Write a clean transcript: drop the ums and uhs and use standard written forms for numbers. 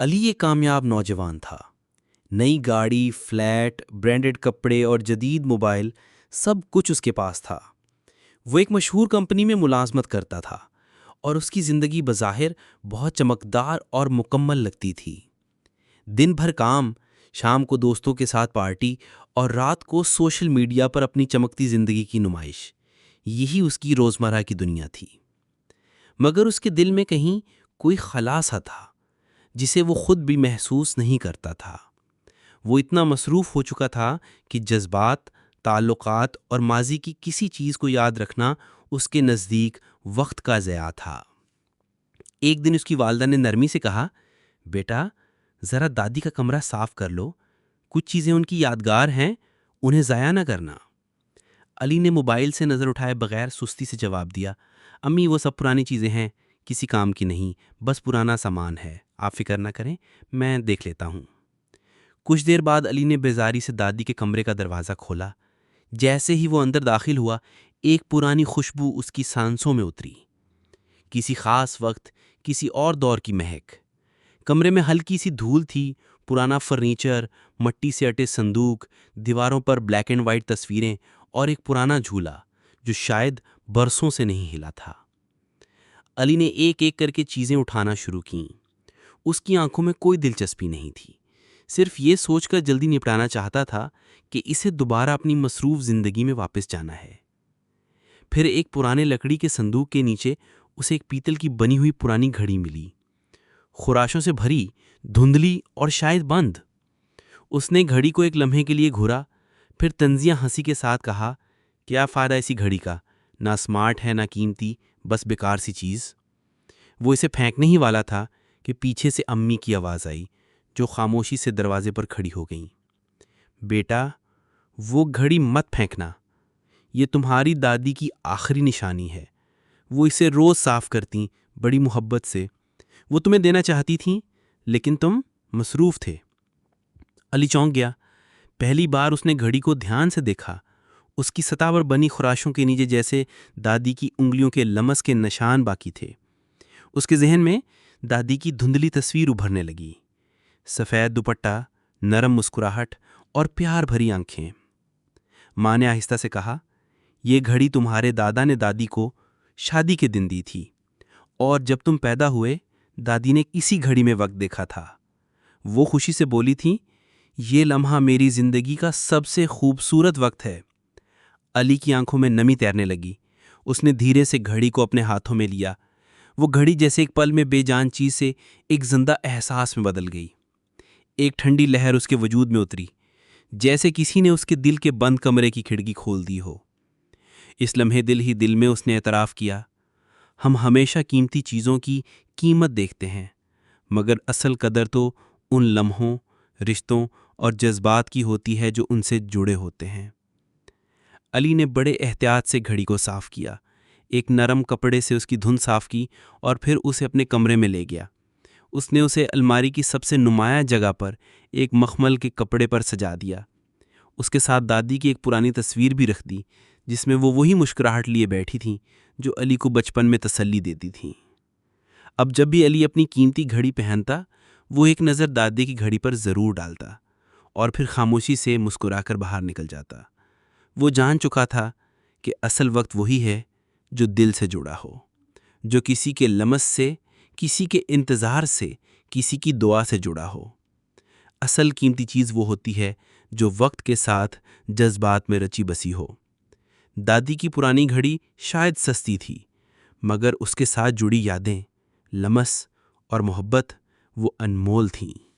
علی ایک کامیاب نوجوان تھا۔ نئی گاڑی، فلیٹ، برانڈڈ کپڑے اور جدید موبائل، سب کچھ اس کے پاس تھا۔ وہ ایک مشہور کمپنی میں ملازمت کرتا تھا اور اس کی زندگی بظاہر بہت چمکدار اور مکمل لگتی تھی۔ دن بھر کام، شام کو دوستوں کے ساتھ پارٹی اور رات کو سوشل میڈیا پر اپنی چمکتی زندگی کی نمائش، یہی اس کی روزمرہ کی دنیا تھی۔ مگر اس کے دل میں کہیں کوئی خلا سا تھا جسے وہ خود بھی محسوس نہیں کرتا تھا۔ وہ اتنا مصروف ہو چکا تھا کہ جذبات، تعلقات اور ماضی کی کسی چیز کو یاد رکھنا اس کے نزدیک وقت کا ضیاع تھا۔ ایک دن اس کی والدہ نے نرمی سے کہا، بیٹا ذرا دادی کا کمرہ صاف کر لو، کچھ چیزیں ان کی یادگار ہیں، انہیں ضائع نہ کرنا۔ علی نے موبائل سے نظر اٹھائے بغیر سستی سے جواب دیا، امی وہ سب پرانی چیزیں ہیں، کسی کام کی نہیں، بس پرانا سامان ہے، آپ فکر نہ کریں، میں دیکھ لیتا ہوں۔ کچھ دیر بعد علی نے بیزاری سے دادی کے کمرے کا دروازہ کھولا۔ جیسے ہی وہ اندر داخل ہوا، ایک پرانی خوشبو اس کی سانسوں میں اتری، کسی خاص وقت، کسی اور دور کی مہک۔ کمرے میں ہلکی سی دھول تھی، پرانا فرنیچر، مٹی سے اٹے صندوق، دیواروں پر بلیک اینڈ وائٹ تصویریں اور ایک پرانا جھولا جو شاید برسوں سے نہیں ہلا تھا۔ علی نے ایک ایک کر کے چیزیں اٹھانا شروع کیں۔ اس کی آنکھوں میں کوئی دلچسپی نہیں تھی، صرف یہ سوچ کر جلدی نپٹانا چاہتا تھا کہ اسے دوبارہ اپنی مصروف زندگی میں واپس جانا ہے۔ پھر ایک پرانے لکڑی کے صندوق کے نیچے اسے ایک پیتل کی بنی ہوئی پرانی گھڑی ملی، خراشوں سے بھری، دھندلی اور شاید بند۔ اس نے گھڑی کو ایک لمحے کے لیے گھورا، پھر طنزیہ ہنسی کے ساتھ کہا، کیا فائدہ اسی گھڑی کا، نہ اسمارٹ ہے نہ قیمتی، بس بیکار سی چیز۔ وہ اسے پھینکنے ہی والا تھا کہ پیچھے سے امی کی آواز آئی جو خاموشی سے دروازے پر کھڑی ہو گئیں، بیٹا وہ گھڑی مت پھینکنا، یہ تمہاری دادی کی آخری نشانی ہے، وہ اسے روز صاف کرتیں بڑی محبت سے، وہ تمہیں دینا چاہتی تھیں لیکن تم مصروف تھے۔ علی چونک گیا۔ پہلی بار اس نے گھڑی کو دھیان سے دیکھا، اس کی سطح پر بنی خراشوں کے نیچے جیسے دادی کی انگلیوں کے لمس کے نشان باقی تھے۔ اس کے ذہن میں دادی کی دھندلی تصویر ابھرنے لگی، سفید دوپٹہ، نرم مسکراہٹ اور پیار بھری آنکھیں۔ ماں نے آہستہ سے کہا، یہ گھڑی تمہارے دادا نے دادی کو شادی کے دن دی تھی، اور جب تم پیدا ہوئے دادی نے اسی گھڑی میں وقت دیکھا تھا۔ وہ خوشی سے بولی تھی، یہ لمحہ میری زندگی کا سب سے خوبصورت وقت ہے۔ علی کی آنکھوں میں نمی تیرنے لگی۔ اس نے دھیرے سے گھڑی کو اپنے ہاتھوں میں لیا۔ وہ گھڑی جیسے ایک پل میں بے جان چیز سے ایک زندہ احساس میں بدل گئی۔ ایک ٹھنڈی لہر اس کے وجود میں اتری، جیسے کسی نے اس کے دل کے بند کمرے کی کھڑکی کھول دی ہو۔ اس لمحے دل ہی دل میں اس نے اعتراف کیا، ہم ہمیشہ قیمتی چیزوں کی قیمت دیکھتے ہیں، مگر اصل قدر تو ان لمحوں، رشتوں اور جذبات کی ہوتی ہے جو ان سے جڑے ہوتے ہیں۔ علی نے بڑے احتیاط سے گھڑی کو صاف کیا، ایک نرم کپڑے سے اس کی دھند صاف کی اور پھر اسے اپنے کمرے میں لے گیا۔ اس نے اسے الماری کی سب سے نمایاں جگہ پر ایک مخمل کے کپڑے پر سجا دیا۔ اس کے ساتھ دادی کی ایک پرانی تصویر بھی رکھ دی جس میں وہ وہی مسکراہٹ لیے بیٹھی تھیں جو علی کو بچپن میں تسلی دیتی تھیں۔ اب جب بھی علی اپنی قیمتی گھڑی پہنتا، وہ ایک نظر دادی کی گھڑی پر ضرور ڈالتا اور پھر خاموشی سے مسکرا کر باہر نکل جاتا۔ وہ جان چکا تھا کہ اصل وقت وہی ہے جو دل سے جڑا ہو، جو کسی کے لمس سے، کسی کے انتظار سے، کسی کی دعا سے جڑا ہو۔ اصل قیمتی چیز وہ ہوتی ہے جو وقت کے ساتھ جذبات میں رچی بسی ہو۔ دادی کی پرانی گھڑی شاید سستی تھی، مگر اس کے ساتھ جڑی یادیں، لمس اور محبت وہ انمول تھیں۔